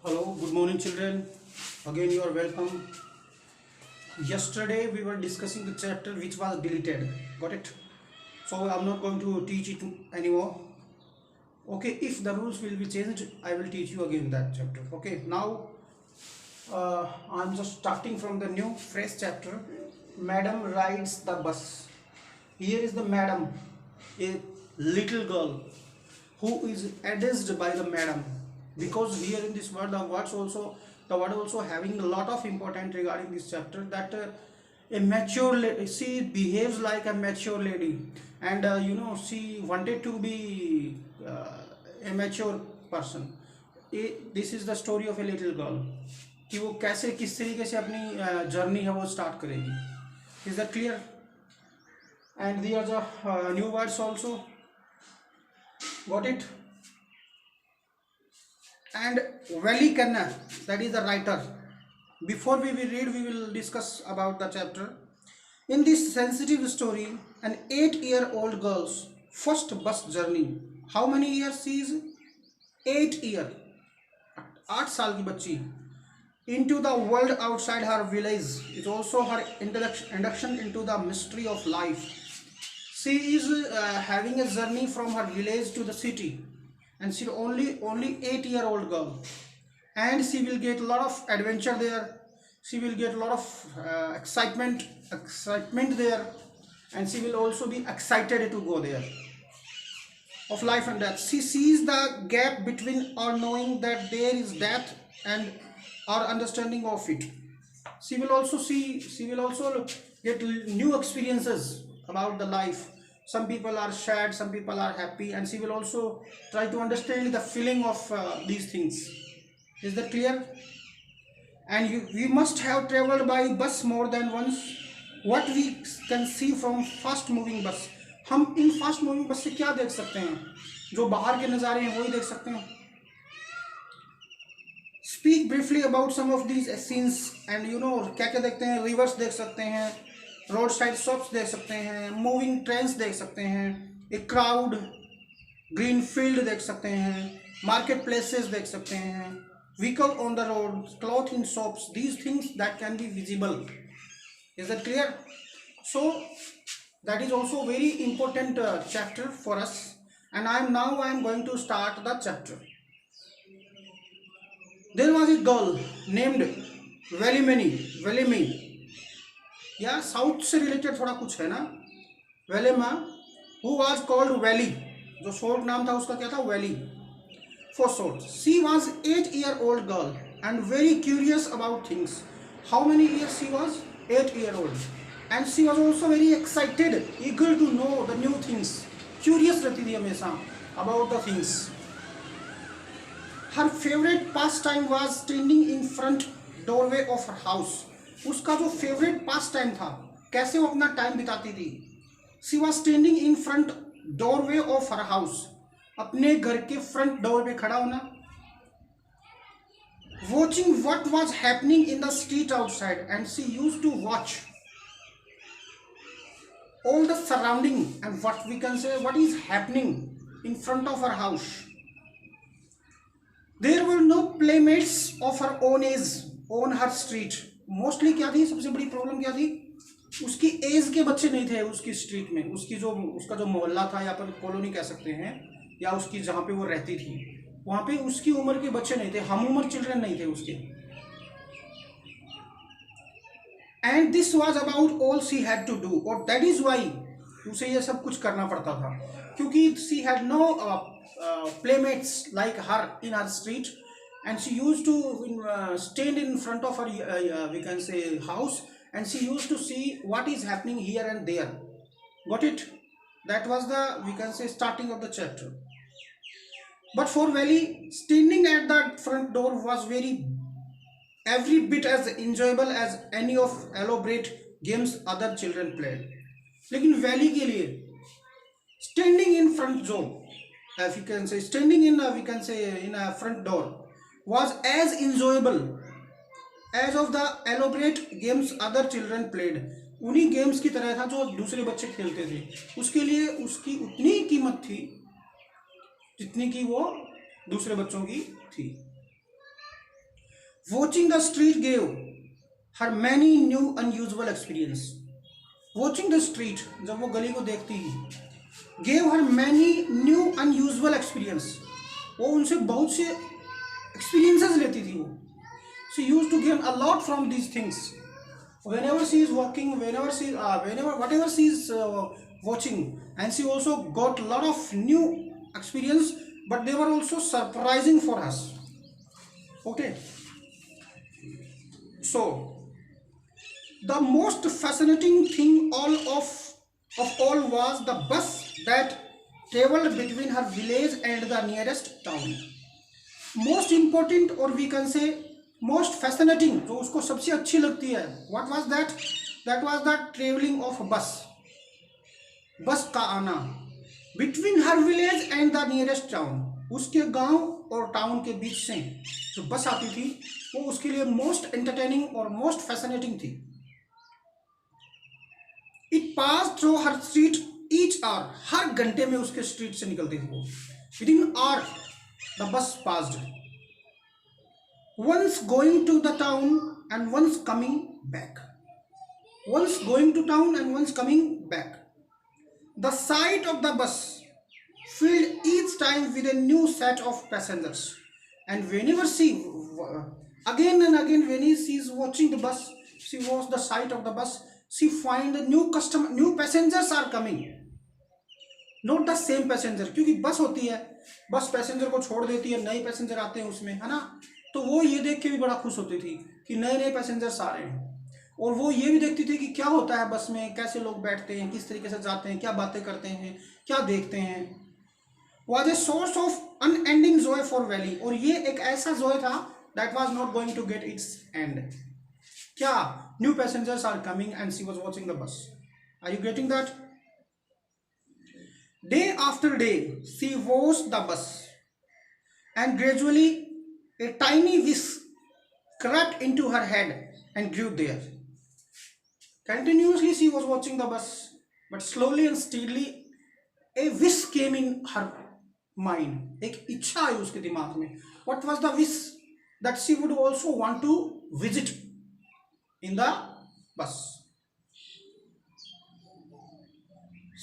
Hello, good morning, children. Again, you are welcome. Yesterday, we were discussing the chapter which was deleted. Got it? So, I'm not going to teach it anymore. Okay, if the rules will be changed, I will teach you again that chapter. Okay, now I'm just starting from the new, fresh chapter. Madam rides the bus. Here is the madam, a little girl who is addressed by the madam, because here in this word the word also having a lot of important regarding this chapter, that a mature lady, she behaves like a mature lady, and she wanted to be a mature person. This is the story of a little girl, कि वो कैसे किस तरीके से अपनी journey है वो start करेगी. Is that clear? And there are the new words also. Got it? And Valley Kanna, that is the writer. Before we will read, we will discuss about the chapter. In this sensitive story, an 8-year-old girl's first bus journey. How many years she is? 8 years. 8 साल की बच्ची. Into the world outside her village. It's also her induction into the mystery of life. She is having a journey from her village to the city, and she's only 8-year-old girl, and she will get a lot of adventure there. She will get a lot of excitement there, and she will also be excited to go there. Of life and death, she sees the gap between our knowing that there is death and our understanding of it. She will also get new experiences about the life. Some people are sad, some people are happy, and she will also try to understand the feeling of these things. Is that clear? And we must have traveled by bus more than once. What we can see from fast moving bus, हम इन fast moving बस से क्या देख सकते हैं? जो बाहर के नज़ारे हैं वही देख सकते हैं. Speak briefly about some of these scenes, and क्या क्या देखते हैं? रिवर्स देख सकते हैं, रोड साइड शॉप्स देख सकते हैं, मूविंग ट्रेन्स देख सकते हैं, एक क्राउड, ग्रीन फील्ड देख सकते हैं, मार्केट प्लेसेस देख सकते हैं, vehicle on the road, cloth in shops, these things that can be visible. Is that clear? So that is also very important chapter for us, and I am going to start the chapter. There was a girl named Velimi. या south से related थोड़ा कुछ है ना, वेलेमा, who was called Valley. जो short नाम था उसका क्या था? Valley for short. She was 8-year-old girl and very curious about things. How many years she was? 8-year-old. And she was also very excited, eager to know the new things. Curious रहती थी हमेशा about the things. Her favorite pastime was standing in front doorway of her house. उसका जो favorite pastime था, कैसे वो अपना time बिताती थी? She was standing in front doorway of her house. अपने घर के फ्रंट डोर पे खड़ा होना. Watching what was happening in the street outside, and she used to watch all the surrounding and what is happening in front of her house. There were no playmates of her own age on her street. Mostly क्या थी? सबसे बड़ी problem क्या थी? उसकी age के बच्चे नहीं थे उसकी स्ट्रीट में. उसका जो मोहल्ला था, या पर कॉलोनी कह सकते हैं, या उसकी जहाँ पे वो रहती थी, वहाँ पे उसकी उम्र के बच्चे नहीं थे, हम उम्र चिल्ड्रन नहीं थे उसके. And this was about all she had to do, or that is why उसे ये सब कुछ करना पड़ता था, क्योंकि she had no playmates like her in her street, and she used to stand in front of her we can say house, and she used to see what is happening here and there. Got it? That was the, we can say, starting of the chapter. But for Valley, standing at that front door was every bit as enjoyable as any of elaborate games other children played. लेकिन valley के लिए standing in front door, if you can say, standing in we can say in a front door was as enjoyable as of the elaborate games other children played. उन्हीं games की तरह था जो दूसरे बच्चे खेलते थे. उसके लिए उसकी उतनी कीमत थी जितनी की वो दूसरे बच्चों की थी. Watching the street gave her many new unusual experience. Watching the street, जब वो गली को देखती ही, gave her many new unusual experience, वो उनसे बहुत से एक्सपीरियंसेस लेती थी वो। She use to gain a lot from these things whenever she is walking, whatever she is watching, and she also got a lot of new experience, but they were also surprising for us. Okay, so the most fascinating thing of all was the bus that traveled between her village and the nearest town. Most important, or we can say most fascinating, जो उसको सबसे अच्छी लगती है, what was that? That was the travelling of बस, बस का आना, between her village and the nearest town, उसके गांव और टाउन के बीच से जो बस आती थी वो उसके लिए मोस्ट एंटरटेनिंग और मोस्ट फैसिनेटिंग थी। It pass through her street each hour, हर घंटे में उसके स्ट्रीट से निकलती थी वो। Within hour the bus passed, once going to the town and once coming back, once going to town and once coming back. The sight of the bus filled each time with a new set of passengers, and whenever she again and again when she is watching the bus, she watch the sight of the bus, she find a new customer, new passengers are coming, not the same passenger, क्योंकि बस होती है, बस passenger को छोड़ देती है, नए पैसेंजर आते हैं उसमें, है ना। तो वो ये देख के भी बड़ा खुश होती थी कि नए नए पैसेंजर्स आ रहे हैं, और वो ये भी देखती थी कि क्या होता है बस में, कैसे लोग बैठते हैं, किस तरीके से जाते हैं, क्या बातें करते हैं, क्या देखते हैं। Was a source of unending joy for Valli, और ये एक ऐसा जॉय था that was not going to get its end. क्या? New passengers are coming and she was watching the bus. Are you getting that? Day after day she watched the bus and gradually a tiny wish crept into her head and grew there. Continuously she was watching the bus, but slowly and steadily a wish came in her mind. एक इच्छा आई उसके दिमाग में. What was the wish? That she would also want to visit in the bus.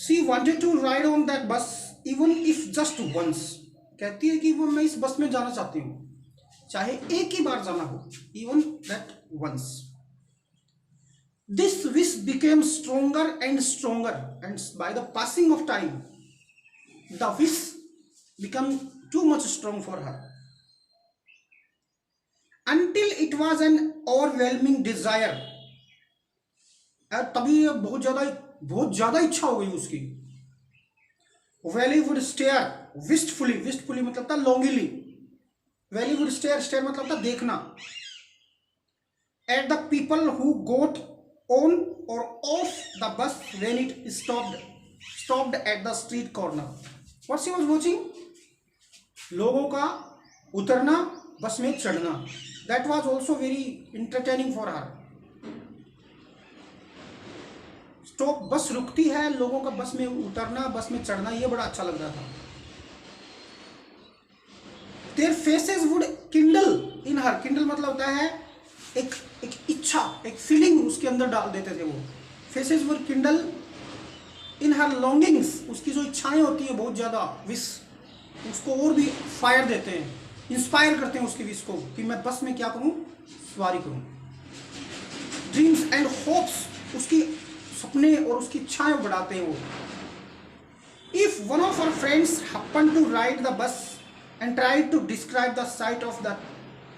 She wanted to ride on that bus even if just once. कहती है कि वो मैं इस बस में जाना चाहती हूँ, चाहे एक ही बार जाना हो, even that once. This wish became stronger and stronger, and by the passing of time the wish become too much strong for her, until it was an overwhelming desire. तभी बहुत ज्यादा इच्छा हो गई उसकी। Valli would stare wistfully, wistfully मतलब था longingly, Valli would stare, stare मतलब था देखना, at the people who got on और off the bus when it stopped at the street corner. What she was watching? लोगों का उतरना, बस में चढ़ना। That was also very entertaining for her. Stop, बस रुकती है, लोगों का बस में उतरना, बस में चढ़ना, ये बड़ा अच्छा लग रहा था। Their faces would kindle in her, kindle मतलब होता है एक इच्छा, एक फीलिंग उसके अंदर डाल देते थे वो। Faces would kindle in her longings, उसकी जो इच्छाएं होती है बहुत ज्यादा, विश, उसको और भी फायर देते हैं, इंस्पायर करते हैं उसकी विश को कि मैं बस में क्या करूं, सवारी करूं। ड्रीम्स एंड होप्स, उसकी सपने और उसकी इच्छाएं बढ़ाते हैं वो। If one of her friends happened to ride the bus and tried to describe the sight of the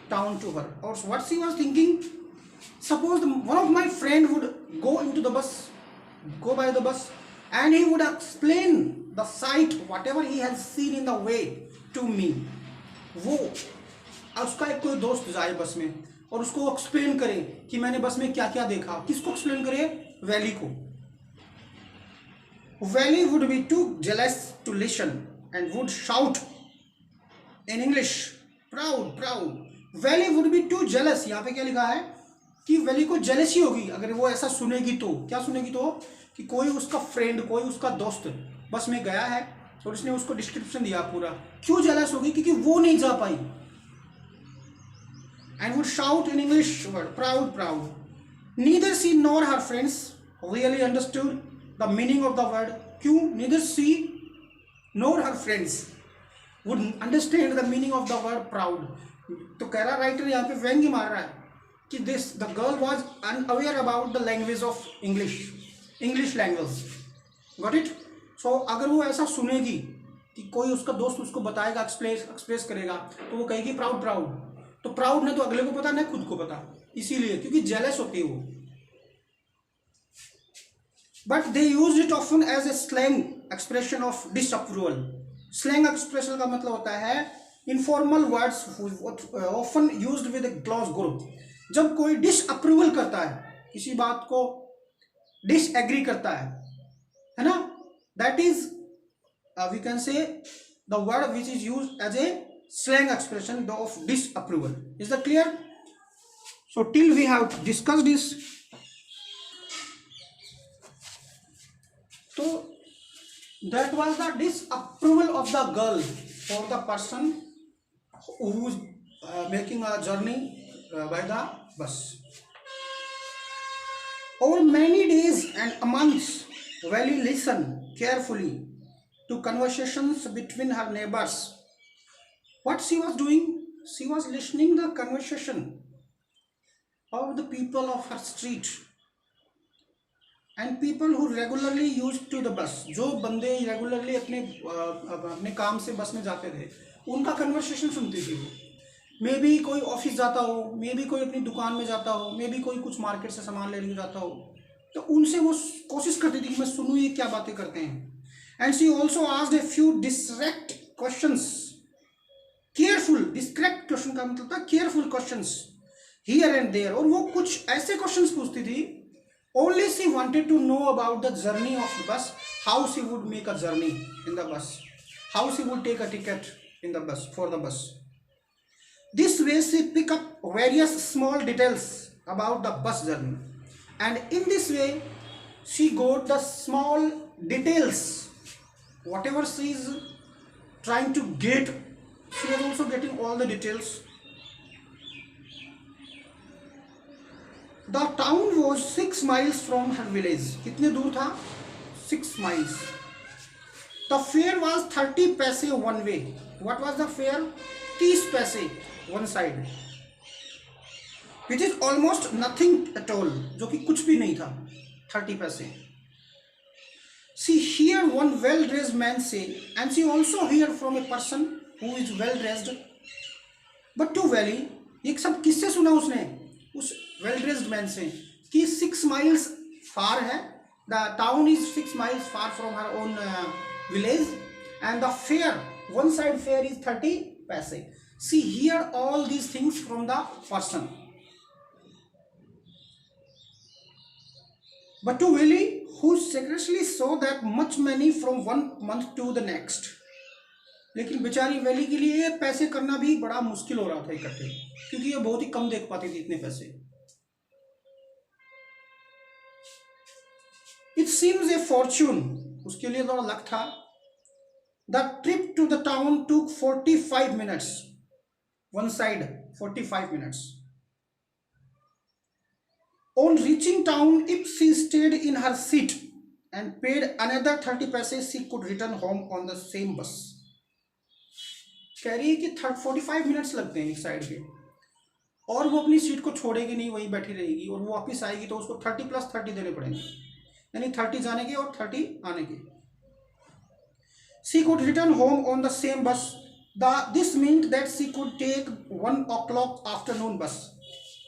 town to her, or what she was thinking, suppose one of my friend would go by the bus, and he would explain the sight, whatever he has seen in the way to me. वो उसका एक कोई दोस्त जाए बस में और उसको एक्सप्लेन करे कि मैंने बस में क्या क्या देखा। किसको एक्सप्लेन करे? वैली को। Valley would be too jealous to listen and would shout in English, proud, proud. Valley would be too jealous, यहाँ पे क्या लिखा है कि वैली को जेलसी होगी अगर वो ऐसा सुनेगी तो। क्या सुनेगी तो? कि कोई उसका फ्रेंड, कोई उसका दोस्त बस में गया है और उसने उसको डिस्क्रिप्शन दिया पूरा। क्यों जेलस होगी? क्योंकि वो नहीं जा पाई। and would shout in English word, proud, proud. Neither she nor her friends really understood the meaning of the word. क्यों? Neither she nor her friends would understand the meaning of the word proud. तो कह रहा writer यहाँ पे व्यंग्य मार रहा है कि this the girl was unaware about the language of English language. Got it? So अगर वो ऐसा सुनेगी कि कोई उसका दोस्त उसको बताएगा, एक्सप्रेस करेगा, तो वो कहेगी प्राउड प्राउड. तो प्राउड ना तो अगले को पता ना खुद को पता, इसीलिए क्योंकि जेलस होती है वो. But they use it often as a slang expression of disapproval. Slang expression का मतलब होता है informal words often used with a close group. जब कोई डिसअप्रूवल करता है, किसी बात को डिसएग्री करता है ना, that is we can say the word which is used as a slang expression of disapproval. Is that clear? So till we have discussed this, so that was the disapproval of the girl for the person who is making a journey by the bus. Over many days and months, Valley listened carefully to conversations between her neighbors. What she was doing? She was listening the conversation of the people of her street and people who regularly used to the bus. जो बंदे regularly अपने काम से बस में जाते थे, उनका कन्वर्सेशन सुनती थी वो. मे बी कोई ऑफिस जाता हो, मे बी कोई अपनी दुकान में जाता हो, मे बी कोई कुछ मार्केट से सामान लेने जाता हो, तो उनसे वो कोशिश करती थी कि मैं सुनूँ ये क्या बातें करते हैं. And she also asked a few discreet questions. Discreet question का मतलब था careful questions here and there. और वो कुछ ऐसे questions पूछती थी. Only she wanted to know about the journey of the bus, how she would make a journey in the bus, how she would take a ticket in the bus for the bus. This way she pick up various small details about the bus journey, and in this way she got the small details. Whatever she is trying to get, she was also getting all the details. The town was 6 miles from her village. कितने दूर था? 6 miles. The fare was 30 paise one way. What was the fare? 30 paise one side, which is almost nothing at all. जो कि कुछ भी नहीं था. 30 paise. She heard one well-dressed man say, and she also heard from a person who is well-dressed. But to Valley, ये सब किससे सुना उसने? उस well-dressed man से कि 6 miles far है. The town is 6 miles far from her own village, and the fare, one side fare is 30 paise. She heard all these things from the person. But to Valley, who secretly saw that much money from one month to the next. लेकिन बेचारी valley के लिए पैसे करना भी बड़ा मुश्किल हो रहा था इकट्ठे, क्योंकि ये बहुत ही कम देख पाती थी इतने पैसे. It seems a fortune. उसके लिए थोड़ा लक था. The trip to the town took 45 minutes. One side 45 minutes. On reaching town, if she stayed in her seat and paid another 30 paise, she could return home on the same bus. कह रही है कि 45 minutes लगते हैं एक side के, और वो अपनी सीट को छोड़ेगी नहीं, वहीं बैठी रहेगी, और वो वापस आएगी तो उसको 30 + 30 देने पड़ेंगे, यानी 30 जाने के और 30 आने के. She could return home on the same bus. This meant that she could take 1 o'clock afternoon bus.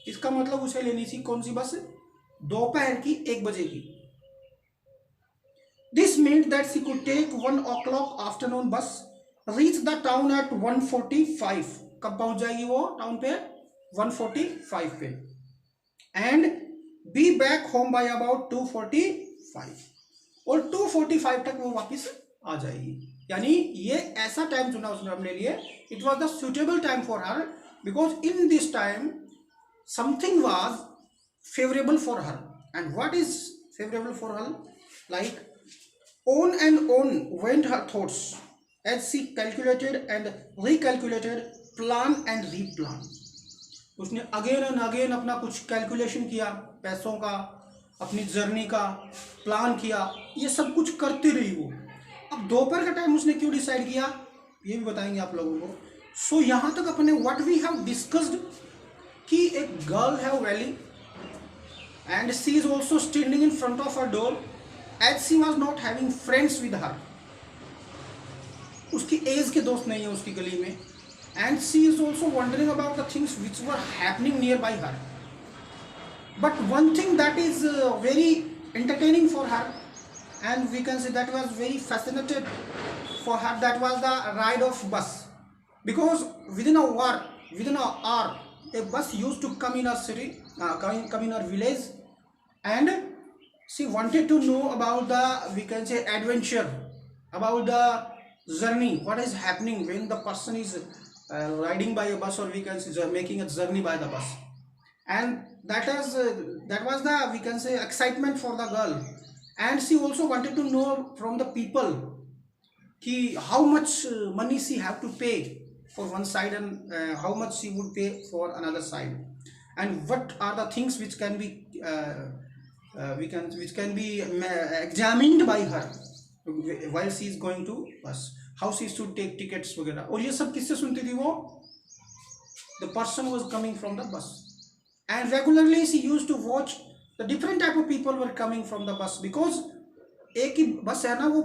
इसका मतलब उसे लेनी थी कौन सी बस? दोपहर की 1 बजे की. This meant that she could take 1 o'clock afternoon bus, reach the town at 1:45. कब पहुंच जाएगी वो टाउन पे? 1:45 पे, and be back home by about 2:45. और 2:45 तक वो वापस आ जाएगी. यानी ये ऐसा टाइम चुना उसने अपने लिए. It was the suitable time for her because in this time something was favorable for her. And what is favorable for her? Like on and on went her thoughts as she calculated and recalculated, plan and replan. उसने again and again अपना कुछ calculation किया, पैसों का, अपनी journey का plan किया, ये सब कुछ करती रही वो। अब दोपहर का टाइम उसने क्यों डिसाइड किया ये भी बताएंगे आप लोगों को। सो यहाँ तक अपने व्हाट वी हैव डिस्कस्ड कि एक गर्ल है वैली and she is also standing in front of her door as she was not having friends with her. उसकी एज के दोस्त नहीं है उसकी गली में, and she is also wondering about the things which were happening nearby her. But one thing that is very entertaining for her, and we can say that was very fascinated for her, that was the ride of bus. Because within an hour, a bus used to come in our city, come in our village, and she wanted to know about the, we can say, adventure, about the journey, what is happening when the person is riding by a bus, or we can say making a journey by the bus. And that was the, we can say, excitement for the girl. And she also wanted to know from the people ki how much money she have to pay for one side, and how much she would pay for another side, and what are the things which can be which can be examined by her while she is going to bus, how she should take tickets वगैरह। और ये सब किससे सुनती थी वो? The person was coming from the bus, and regularly she used to watch the different type of people were coming from the bus, because एक ही बस है ना, वो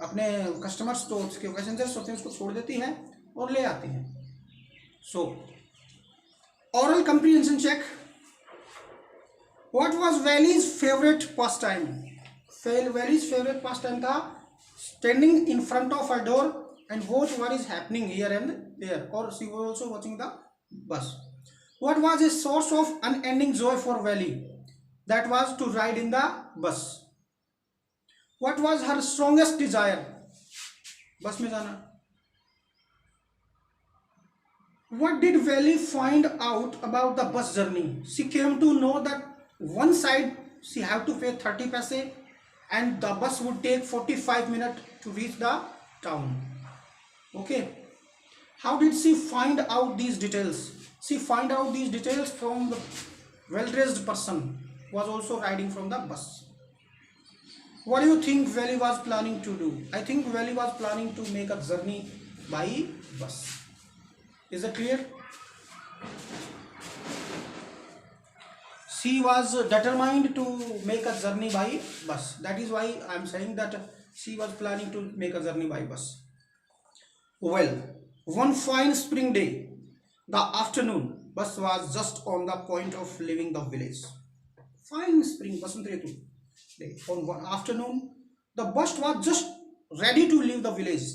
अपने कस्टमर्स तो उसके पैसेंजर्स होते हैं उसको छोड़ देती है और ले आती है। सो oral comprehension check. What was Valley's favorite pastime? Valley's favorite pastime था standing in front of her door and watch what is happening here and there, or she was also watching the bus. What was a source of unending joy for Valley? That was to ride in the bus. What was her strongest desire? बस में जाना। What did Valley find out about the bus journey? She came to know that one side she have to pay 30 paise and the bus would take 45 minutes to reach the town. Okay, how did she find out these details? She find out these details from the well-dressed person who was also riding from the bus. What do you think Valley was planning to do? I think Valley was planning to make a journey by bus. Is it clear? She was determined to make a journey by bus. That is why I am saying that she was planning to make a journey by bus. Well, one fine spring day, the afternoon, bus was just on the point of leaving the village. Fine spring, Basant Ritu day. On one afternoon, the bus was just ready to leave the village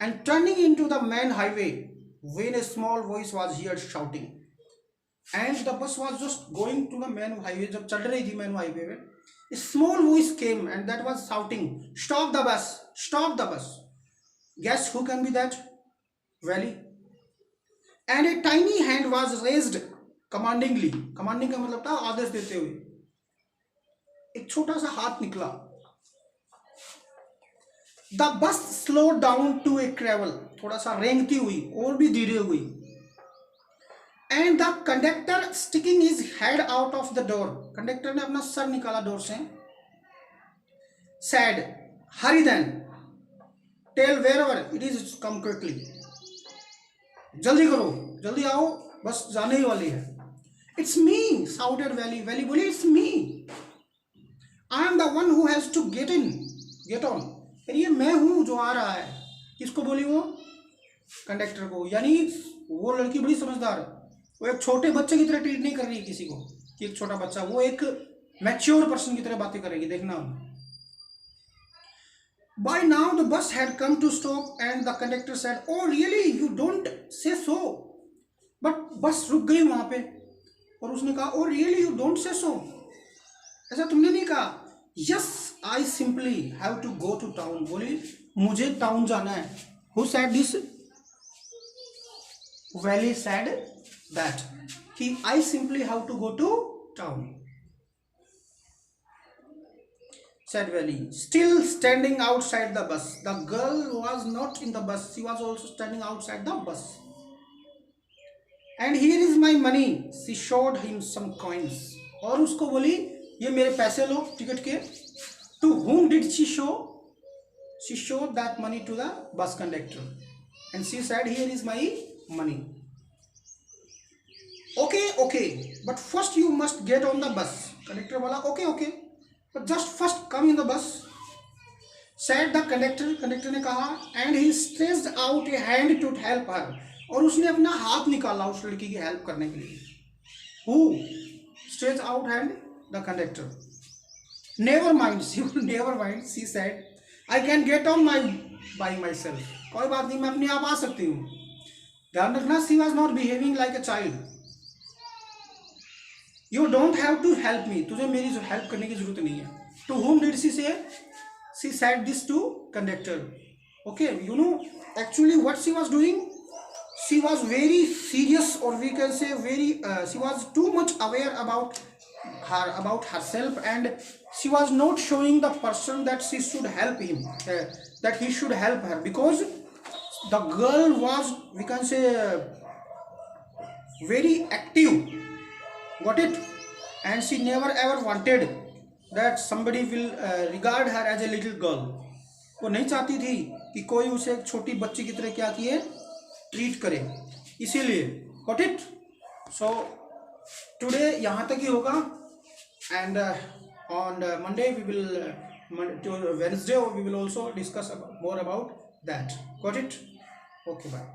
and turning into the main highway when a small voice was heard shouting. And the bus was just going to the main highway. जब चल रही थी main highway में, a small voice came and that was shouting, "Stop the bus! Stop the bus!" Guess who can be that? Valley. And a tiny hand was raised commandingly. Commanding का मतलब था आदेश देते हुए। एक छोटा सा हाथ निकला। The bus slowed down to a crawl. थोड़ा सा रेंगती हुई और भी धीरे हुई। And the conductor sticking his head out of the door. Conductor ने अपना सर निकाला डोर से। Said, "Hurry then. Tell wherever it is, come quickly." जल्दी करो, जल्दी आओ, बस जाने ही वाली है। "It's me," shouted Valley. Valley बोली, "It's me. I am the one who has to get in, get on." ये मैं हूँ जो आ रहा है। किसको बोली वो? कंडक्टर को। यानी वो लड़की बड़ी समझदार है। वो एक छोटे बच्चे की तरह ट्रीट नहीं कर रही है किसी को कि एक छोटा बच्चा, वो एक मैच्योर पर्सन की तरह बातें करेगी। देखना। By now the bus had come to stop and the conductor said, "Oh really? You don't say so." But बस रुक गई वहां पे और उसने कहा, "Oh really? You don't say so." ऐसा तुमने नहीं कहा। "Yes, I simply have to go to town." बोली, मुझे टाउन जाना है। Who said this? Valley said that I simply have to go to town, said Valley, still standing outside the bus. The girl was not in the bus, she was also standing outside the bus. And here is my money, she showed him some coins, और उसको बोली ये मेरे पैसे लो ticket के. To whom did she show? She showed that money to the bus conductor and she said here is my money. Okay, okay, but first you must get on the bus. Conductor बोला okay, okay, but just first come in the bus, said the conductor. Conductor ने कहा, and he stretched out a hand to help her, और उसने अपना हाथ निकाला उस लड़की की हेल्प करने के लिए. Who stretched out hand? The conductor. Never mind, never mind, she said, I can get on by myself. कोई बात नहीं, मैं अपने आप आ सकती हूँ. ध्यान रखना, she was not behaving like a child. You don't have to help me. तुझे मेरी हेल्प करने की जरूरत नहीं है. To whom did she say? She said this to conductor. Okay, you know actually what she was doing? She was very serious, or we can say very. She was too much aware about herself, and she was not showing the person that she should help him, that he should help her, because the girl was, we can say, very active. Got it? And she never ever wanted that somebody will regard her as a little girl. वो नहीं चाहती थी कि कोई उसे एक छोटी बच्ची की तरह क्या किए, ट्रीट करे. इसीलिए got it? So today यहाँ तक ही होगा, and on Monday we will to Wednesday we will also discuss more about that. Got it? Okay, bye.